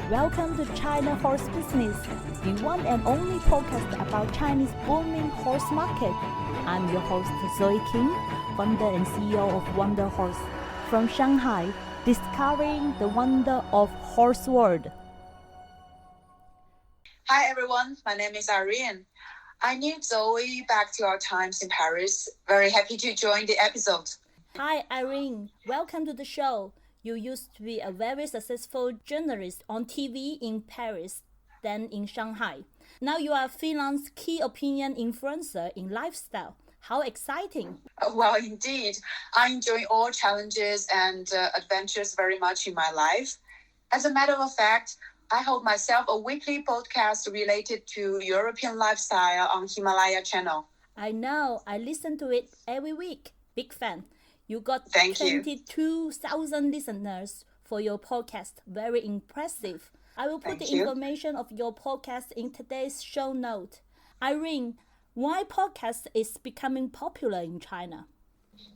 Welcome to China Horse Business, the one and only podcast about Chinese booming horse market. I'm your host, Zoe King, founder and CEO of Wonder Horse, from Shanghai, discovering the wonder of horse world. Hi everyone, my name is Irene. I knew Zoe back to our times in Paris. Very happy to join the episode. Hi Irene, welcome to the show. You used to be a very successful journalist on TV in Paris, then in Shanghai. Now you are a freelance key opinion influencer in lifestyle. How exciting! Well, indeed. I enjoy all challenges and adventures very much in my life. As a matter of fact, I hold myself a weekly podcast related to European lifestyle on Himalaya channel. I know, I listen to it every week. Big fan. You got Thank 22,000 listeners for your podcast. Very impressive. I will put the information of your podcast in today's show note. Irene, why podcast is becoming popular in China?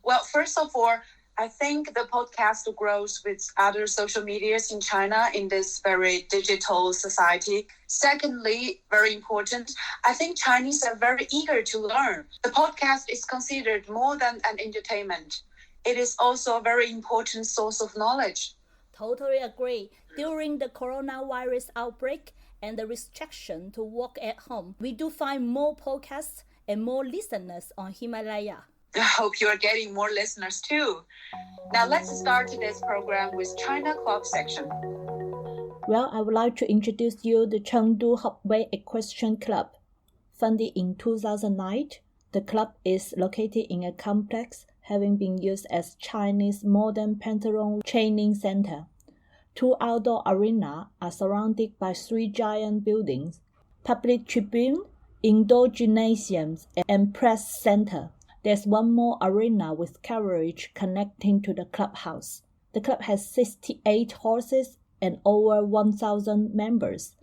Well, first of all, I think the podcast grows with other social medias in China in this very digital society. Secondly, very important, I think Chinese are very eager to learn. The podcast is considered more than an entertainment. It is also a very important source of knowledge. Totally agree. During the coronavirus outbreak and the restriction to work at home, we do find more podcasts and more listeners on Himalaya. I hope you are getting more listeners too. Now let's start today's program with China Club section. Well, I would like to introduce you the Chengdu Hopeway Equestrian Club. Founded in 2009, the club is located in a complex having been used as Chinese modern pentathlon training center. 2 outdoor arenas are surrounded by 3 giant buildings, public tribune, indoor gymnasiums, and press center. There's one more arena with carriage connecting to the clubhouse. The club has 68 horses and over 1,000 members.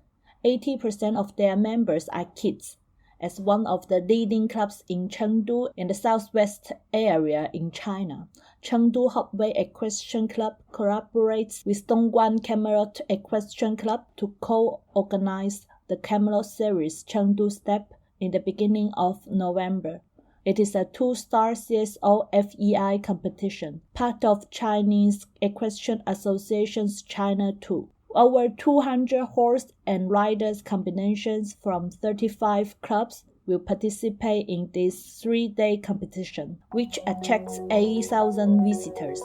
80% of their members are kids. As one of the leading clubs in Chengdu in the southwest area in China, Chengdu Hopeway Equestrian Club collaborates with Dongguan Camelot Equestrian Club to co-organize the Camelot Series Chengdu Step in the beginning of November. It is a 2-star CSO FEI competition, part of Chinese Equestrian Association's China 2. Over 200 horse and riders combinations from 35 clubs will participate in this 3-day competition, which attracts 80,000 visitors.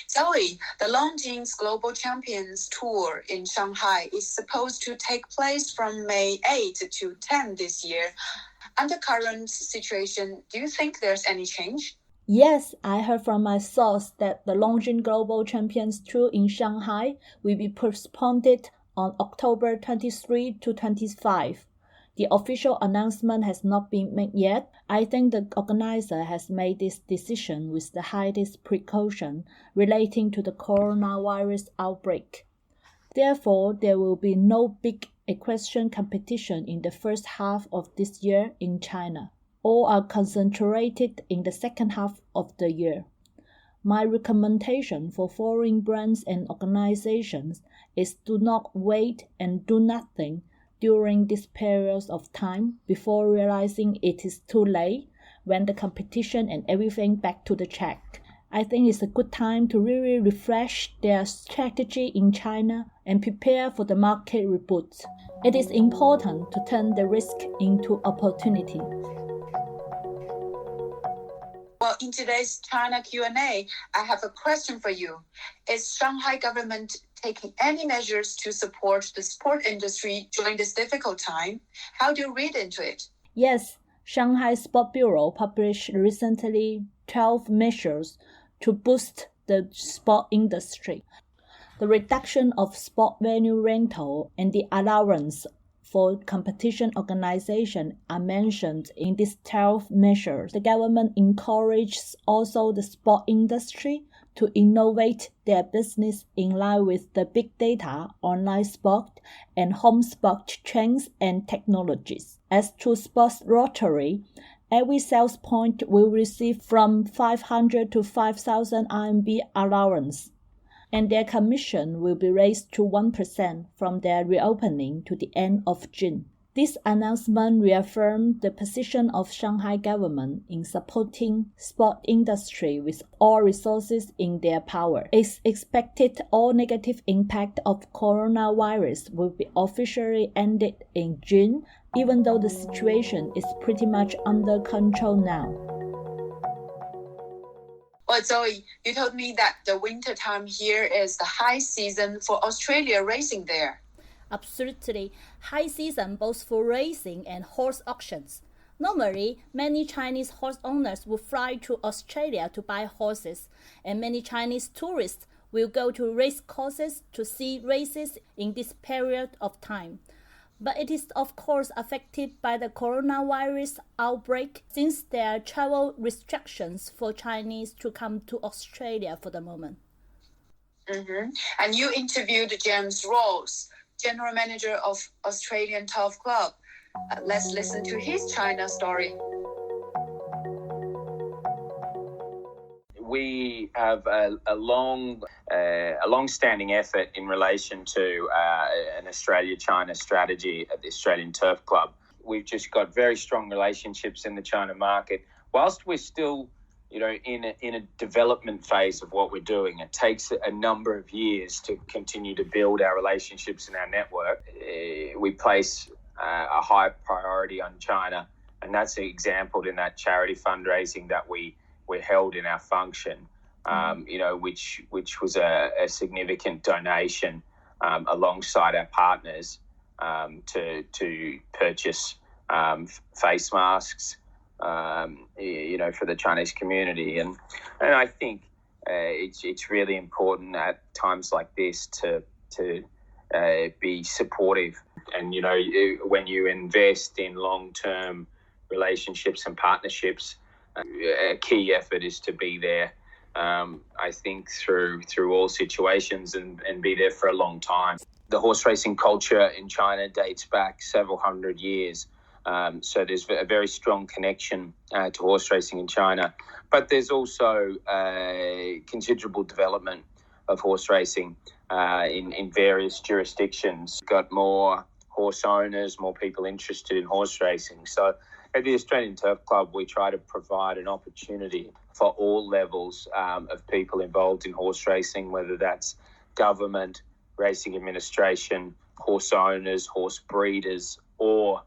Zoe, the Longines Global Champions Tour in Shanghai is supposed to take place from May 8 to 10 this year. Under current situation, do you think there's any change? Yes, I heard from my source that the Longines Global Champions Tour in Shanghai will be postponed on October 23 to 25. The official announcement has not been made yet. I think the organizer has made this decision with the highest precaution relating to the coronavirus outbreak. Therefore, there will be no big equestrian competition in the first half of this year in China. All are concentrated in the second half of the year. My recommendation for foreign brands and organizations is do not wait and do nothing during this period of time before realizing it is too late when the competition and everything back to the track. I think it's a good time to really refresh their strategy in China and prepare for the market reboot. It is important to turn the risk into opportunity. Well, in today's China Q&A, I have a question for you. Is Shanghai government taking any measures to support the sport industry during this difficult time? How do you read into it? Yes, Shanghai Sport Bureau published recently 12 measures to boost the sport industry. The reduction of sport venue rental and the allowance for competition organization are mentioned in these 12 measures. The government encourages also the sport industry to innovate their business in line with the big data, online sport, and home sport trends and technologies. As to sports lottery, every sales point will receive from 500 to 5,000 RMB allowance. and their commission will be raised to 1% from their reopening to the end of June. This announcement reaffirmed the position of Shanghai government in supporting sport industry with all resources in their power. It's expected all negative impact of coronavirus will be officially ended in June, even though the situation is pretty much under control now. Well, Zoe, you told me that the winter time here is the high season for Australia racing there. Absolutely. High season both for racing and horse auctions. Normally, many Chinese horse owners will fly to Australia to buy horses, and many Chinese tourists will go to race courses to see races in this period of time. But it is of course affected by the coronavirus outbreak since there are travel restrictions for Chinese to come to Australia for the moment. Mm-hmm. And you interviewed James Ross, General Manager of Australian Turf Club. Let's listen to his China story. We have a long-standing effort in relation to an Australia-China strategy at the Australian Turf Club. We've just got very strong relationships in the China market. Whilst we're still, in a development phase of what we're doing, it takes a number of years to continue to build our relationships and our network. We place a high priority on China, and that's exampled in that charity fundraising that we held in our function, which was a significant donation alongside our partners to purchase face masks, for the Chinese community. And I think it's really important at times like this to be supportive. And, when you invest in long-term relationships and partnerships, a key effort is to be there, I think, through all situations and be there for a long time. The horse racing culture in China dates back several hundred years. So there's a very strong connection to horse racing in China. But there's also considerable development of horse racing in various jurisdictions. Got more horse owners, more people interested in horse racing. So at the Australian Turf Club, we try to provide an opportunity for all levels of people involved in horse racing, whether that's government, racing administration, horse owners, horse breeders, or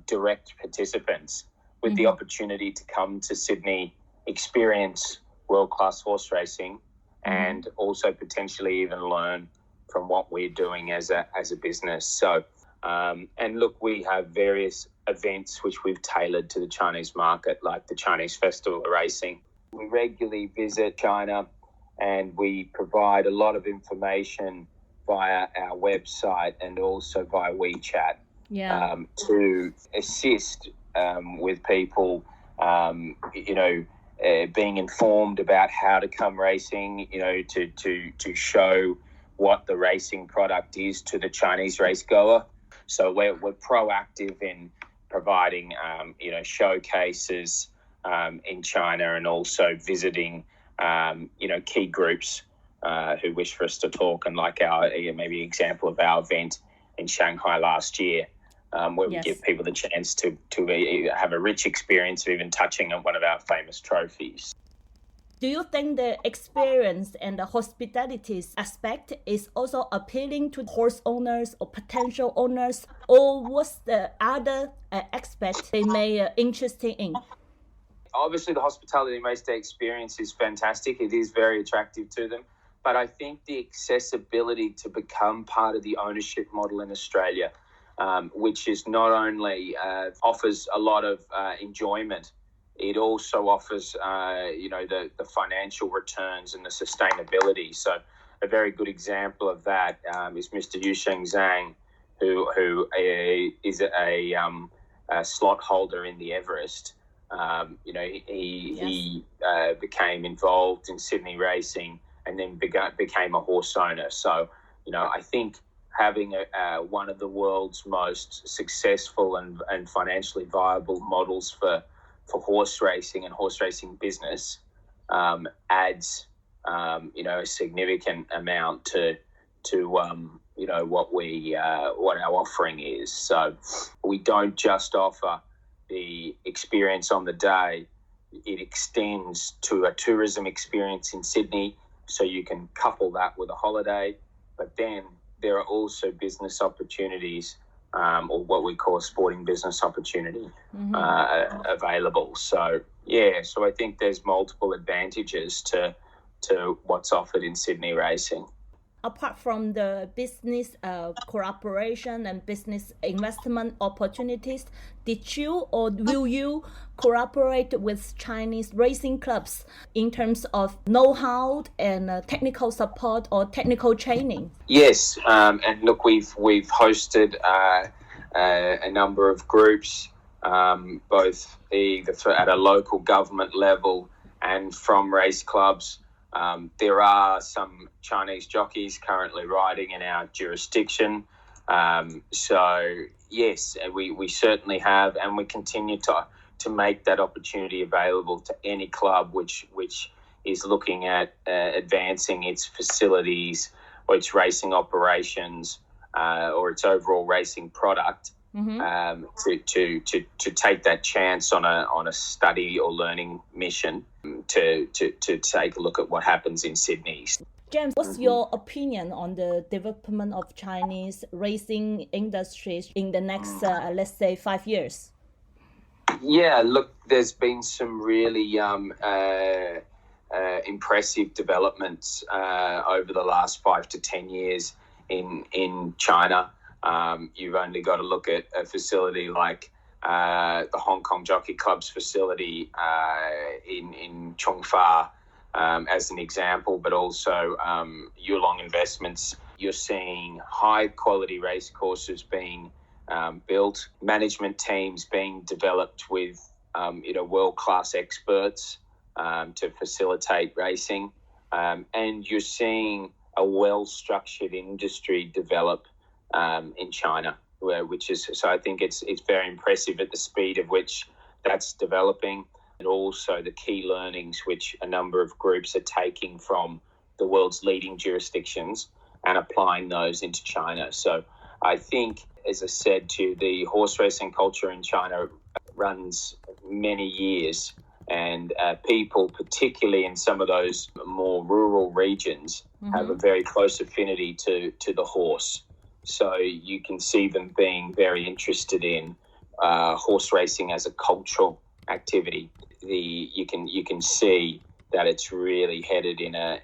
direct participants, with the opportunity to come to Sydney, experience world-class horse racing, and also potentially even learn from what we're doing as a business. So, and look, we have various events which we've tailored to the Chinese market, like the Chinese Festival of Racing. We regularly visit China, and we provide a lot of information via our website and also via WeChat to assist with people, being informed about how to come racing, to show what the racing product is to the Chinese racegoer. So we're proactive in providing, showcases in China, and also visiting, key groups who wish for us to talk, and like our maybe example of our event in Shanghai last year, where we give people the chance to have a rich experience of even touching on one of our famous trophies. Do you think the experience and the hospitality aspect is also appealing to horse owners or potential owners, or what's the other aspect they may interested in? Obviously, the hospitality and race day experience is fantastic. It is very attractive to them. But I think the accessibility to become part of the ownership model in Australia, which is not only offers a lot of enjoyment, it also offers, the financial returns and the sustainability. So a very good example of that is Mr. Yusheng Zhang, who is a slot holder in the Everest. He became involved in Sydney racing and then became a horse owner. So, I think having one of the world's most successful and financially viable models for horse racing and horse racing business adds a significant amount to what our offering is. So we don't just offer the experience on the day. It extends to a tourism experience in Sydney, so you can couple that with a holiday. But then there are also business opportunities, or what we call a sporting business opportunity, available. So I think there's multiple advantages to what's offered in Sydney racing. Apart from the business cooperation and business investment opportunities, did you or will you cooperate with Chinese racing clubs in terms of know-how and technical support or technical training? Yes, and look, we've hosted a number of groups, both either at a local government level and from race clubs. There are some Chinese jockeys currently riding in our jurisdiction. So yes, we certainly have, and we continue to make that opportunity available to any club which is looking at advancing its facilities or its racing operations or its overall racing product. To take that chance on a study or learning mission to take a look at what happens in Sydney. James, what's your opinion on the development of Chinese racing industries in the next, let's say, 5 years? Yeah, look, there's been some really impressive developments over the last 5 to 10 years in China. You've only got to look at a facility like the Hong Kong Jockey Club's facility in Chongfa as an example, but also Yulong Investments. You're seeing high-quality race courses being built, management teams being developed with world-class experts to facilitate racing, and you're seeing a well-structured industry develop in China, so I think it's very impressive at the speed of which that's developing, and also the key learnings which a number of groups are taking from the world's leading jurisdictions and applying those into China. So I think, as I said to you, the horse racing culture in China runs many years, and people, particularly in some of those more rural regions, have a very close affinity to the horse. So you can see them being very interested in horse racing as a cultural activity. You can see that it's really headed in a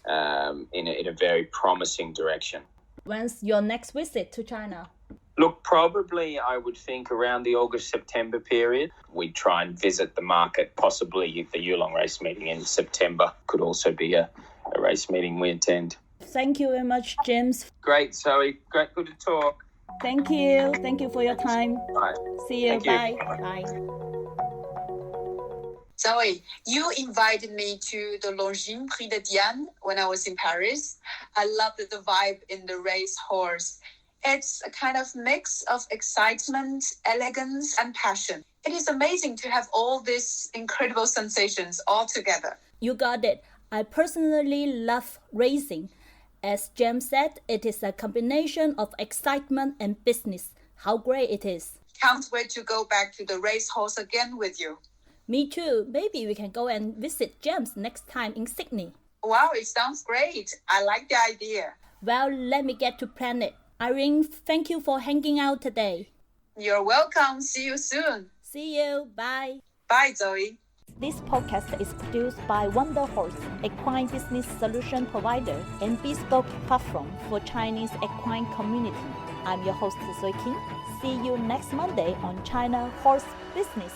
very promising direction. When's your next visit to China? Look, probably I would think around the August-September period. We'd try and visit the market, possibly the Yulong race meeting in September could also be a race meeting we attend. Thank you very much, James. Great, Zoe. Great, good to talk. Thank you. Thank you for your time. Bye. See you. Thank you. Bye. Zoe, you invited me to the Longines Prix de Diane when I was in Paris. I loved the vibe in the race horse. It's a kind of mix of excitement, elegance, and passion. It is amazing to have all these incredible sensations all together. You got it. I personally love racing. As James said, it is a combination of excitement and business. How great it is. Can't wait to go back to the racehorse again with you. Me too. Maybe we can go and visit James next time in Sydney. Wow, it sounds great. I like the idea. Well, let me get to plan it. Irene, thank you for hanging out today. You're welcome. See you soon. See you. Bye. Bye, Zoe. This podcast is produced by Wonder Horse, equine business solution provider and bespoke platform for Chinese equine community. I'm your host, Zwee King. See you next Monday on China Horse Business.